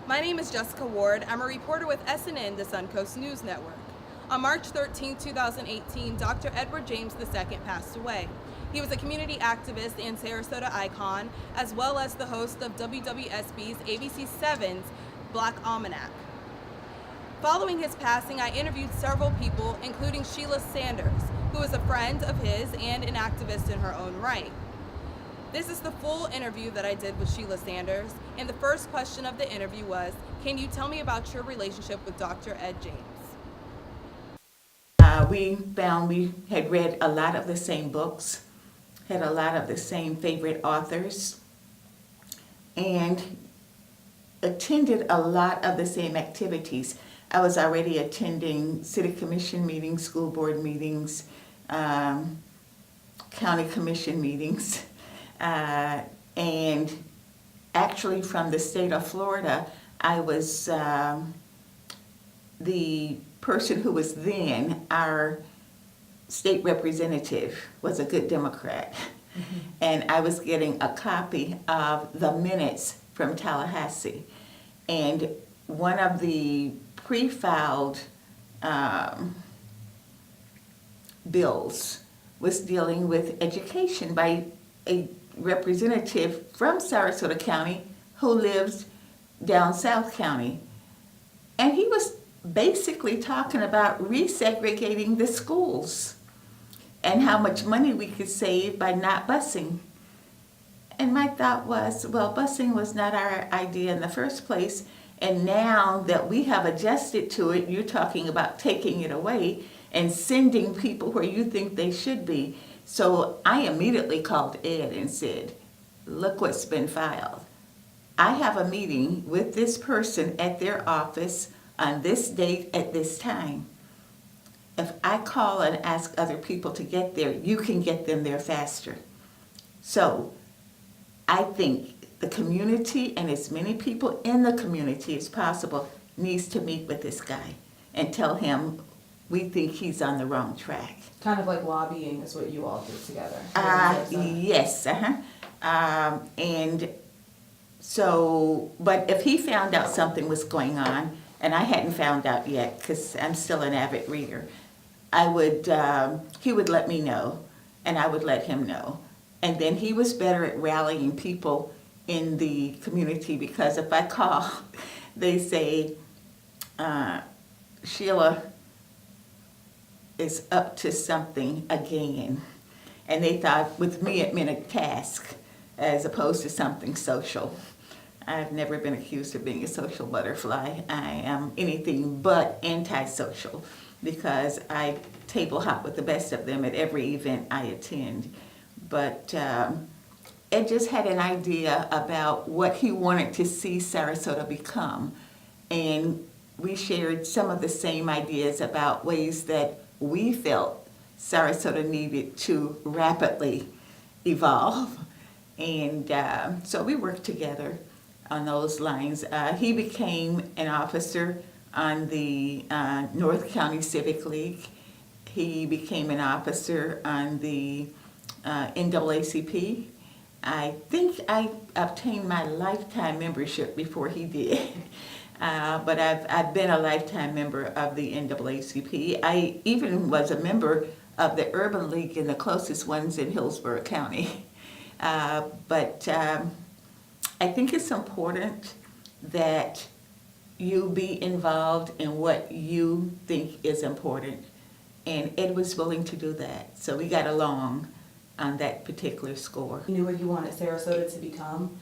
My name is Jessica Ward. I'm a reporter with SNN, the Suncoast News Network. On March 13, 2018, Dr. Edward James II passed away. He was a community activist and Sarasota icon, as well as the host of WWSB's ABC 7's Black Almanac. Following his passing, I interviewed several people, including Sheila Saunders, who is a friend of his and an activist in her own right. This is the full interview that I did with Sheila Saunders, and the first question of the interview was, can you tell me about your relationship with Dr. Ed James? We found we had read a lot of the same books, had a lot of the same favorite authors, and attended a lot of the same activities. I was already attending city commission meetings, school board meetings, county commission meetings, and actually from the state of Florida, I was the person who was then our state representative was a good Democrat. Mm-hmm. And I was getting a copy of the minutes from Tallahassee. And one of the pre-filed bills was dealing with education by a representative from Sarasota County who lives down South County. And he was basically talking about resegregating the schools and how much money we could save by not busing. And my thought was, well, busing was not our idea in the first place. And now that we have adjusted to it, you're talking about taking it away and sending people where you think they should be. So I immediately called Ed and said, look what's been filed. I have a meeting with this person at their office on this date at this time. If I call and ask other people to get there, you can get them there faster. So I think the community and as many people in the community as possible needs to meet with this guy and tell him we think he's on the wrong track. Kind of like lobbying is what you all did together. Yes, and so, but if he found out something was going on, and I hadn't found out yet because I'm still an avid reader, he would let me know, and I would let him know. And then he was better at rallying people in the community because if I call, they say, Sheila is up to something again. And they thought with me it meant a task as opposed to something social. I've never been accused of being a social butterfly. I am anything but antisocial because I table hop with the best of them at every event I attend. But Ed just had an idea about what he wanted to see Sarasota become. And we shared some of the same ideas about ways that we felt Sarasota needed to rapidly evolve. And so we worked together on those lines. He became an officer on the North County Civic League. He became an officer on the NAACP. I think I obtained my lifetime membership before he did. But I've been a lifetime member of the NAACP. I even was a member of the Urban League and the closest ones in Hillsborough County. But I think it's important that you be involved in what you think is important. And Ed was willing to do that. So we got along on that particular score. He knew what he wanted Sarasota to become.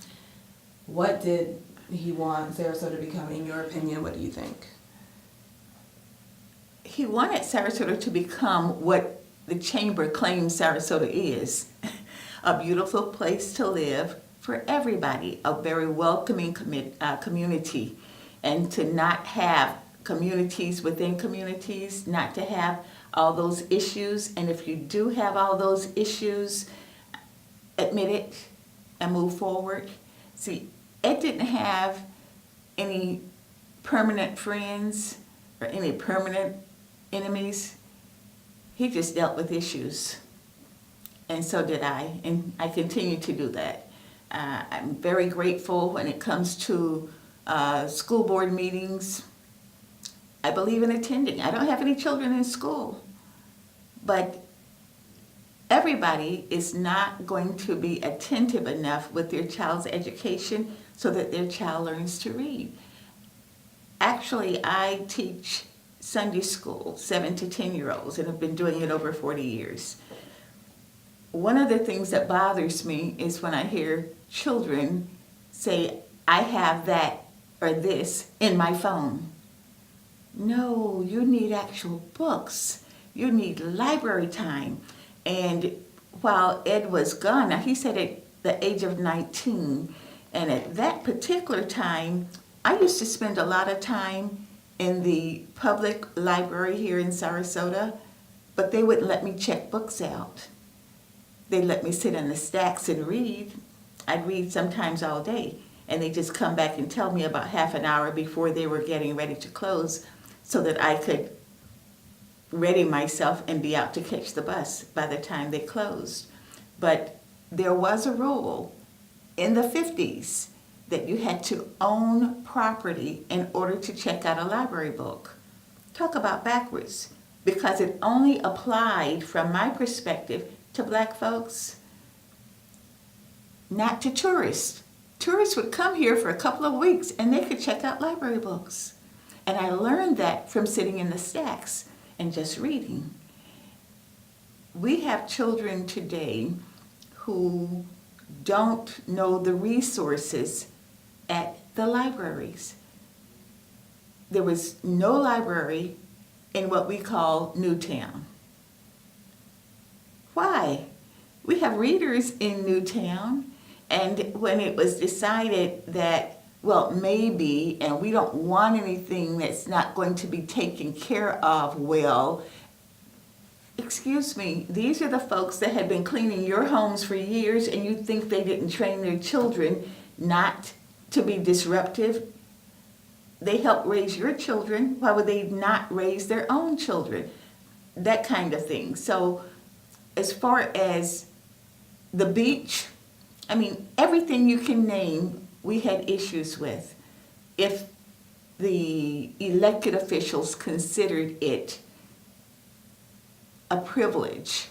What did he want Sarasota to become, in your opinion? What do you think? He wanted Sarasota to become what the Chamber claims Sarasota is. A beautiful place to live for everybody, a very welcoming community, and to not have communities within communities, not to have all those issues, and if you do have all those issues, admit it and move forward. See, Ed didn't have any permanent friends or any permanent enemies. He just dealt with issues. And so did I, and I continue to do that. I'm very grateful when it comes to school board meetings. I believe in attending. I don't have any children in school, but everybody is not going to be attentive enough with their child's education so that their child learns to read. Actually, I teach Sunday school, 7 to 10-year-olds, and have been doing it over 40 years. One of the things that bothers me is when I hear children say, I have that or this in my phone. No, you need actual books. You need library time. And while Ed was gone, now he said at the age of 19, and at that particular time, I used to spend a lot of time in the public library here in Sarasota, but they wouldn't let me check books out. They let me sit in the stacks and read. I'd read sometimes all day, and they just come back and tell me about half an hour before they were getting ready to close so that I could ready myself and be out to catch the bus by the time they closed. But there was a rule in the 50s that you had to own property in order to check out a library book. Talk about backwards, because it only applied, from my perspective, to black folks, not to tourists. Tourists would come here for a couple of weeks and they could check out library books. And I learned that from sitting in the stacks and just reading. We have children today who don't know the resources at the libraries. There was no library in what we call Newtown. Why? We have readers in Newtown, and when it was decided that, well, maybe, and we don't want anything that's not going to be taken care of well, excuse me, these are the folks that have been cleaning your homes for years, and you think they didn't train their children not to be disruptive? They helped raise your children. Why would they not raise their own children? That kind of thing. So as far as the beach, I mean, everything you can name, we had issues with. If the elected officials considered it a privilege,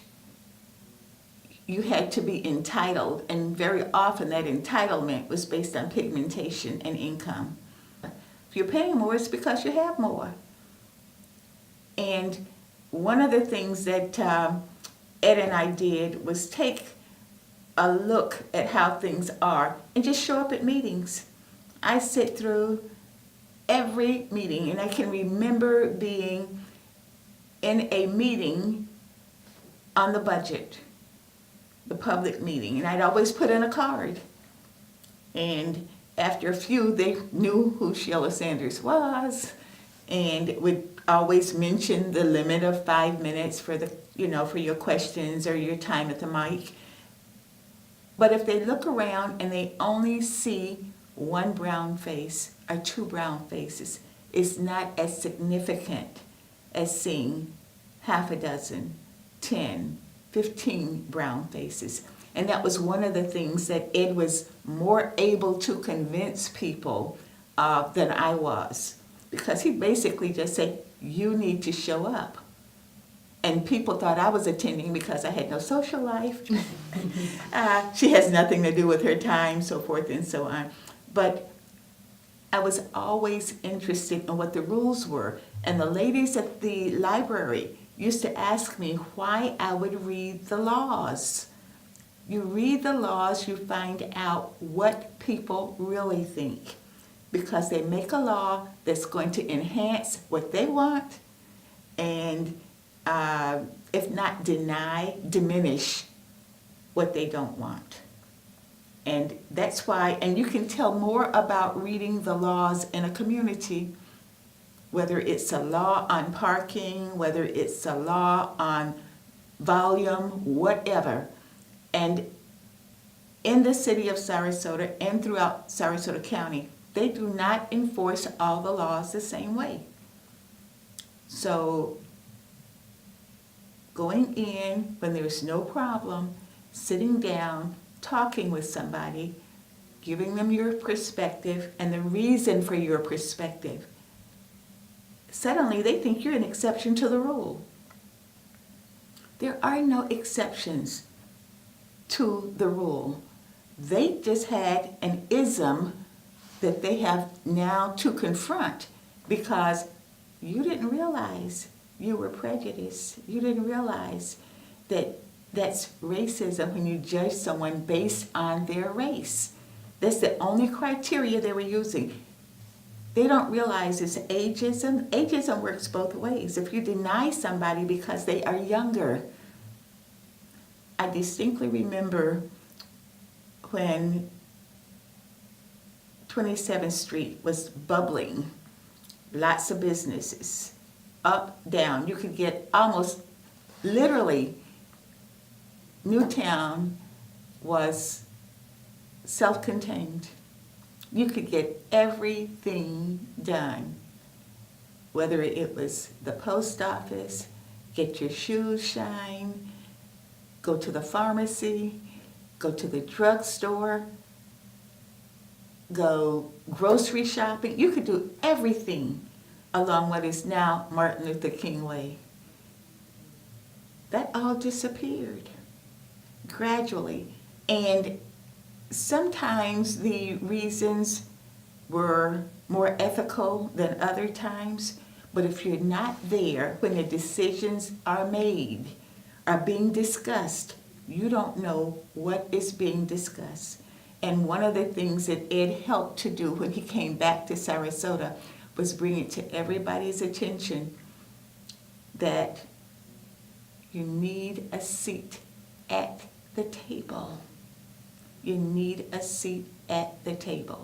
you had to be entitled, and very often that entitlement was based on pigmentation and income. If you're paying more, it's because you have more. And one of the things that Ed and I did was take a look at how things are and just show up at meetings. I sit through every meeting, and I can remember being in a meeting on the budget, the public meeting, and I'd always put in a card. And after a few, they knew who Sheila Saunders was, and would always mention the limit of 5 minutes for the, for your questions or your time at the mic. But if they look around and they only see one brown face or two brown faces, it's not as significant as seeing half a dozen, 10, 15 brown faces. And that was one of the things that Ed was more able to convince people than I was. Because he basically just said, you need to show up. And people thought I was attending because I had no social life. She has nothing to do with her time, so forth and so on. But I was always interested in what the rules were. And the ladies at the library used to ask me why I would read the laws. You read the laws, you find out what people really think, because they make a law that's going to enhance what they want and, if not deny, diminish what they don't want. And that's why, and you can tell more about reading the laws in a community, whether it's a law on parking, whether it's a law on volume, whatever. And in the city of Sarasota and throughout Sarasota County, they do not enforce all the laws the same way. So going in when there's no problem, sitting down, talking with somebody, giving them your perspective and the reason for your perspective, suddenly they think you're an exception to the rule. There are no exceptions to the rule. They just had an ism that they have now to confront because you didn't realize you were prejudiced. You didn't realize that that's racism when you judge someone based on their race. That's the only criteria they were using. They don't realize it's ageism. Ageism works both ways. If you deny somebody because they are younger. I distinctly remember when 27th Street was bubbling, lots of businesses, up, down. You could get almost literally, Newtown was self-contained. You could get everything done, whether it was the post office, get your shoes shined, go to the pharmacy, go to the drugstore, go grocery shopping. You could do everything along what is now Martin Luther King Way. That all disappeared gradually. And sometimes the reasons were more ethical than other times, but if you're not there when the decisions are made, are being discussed, you don't know what is being discussed. And one of the things that Ed helped to do when he came back to Sarasota was bring it to everybody's attention that you need a seat at the table. You need a seat at the table.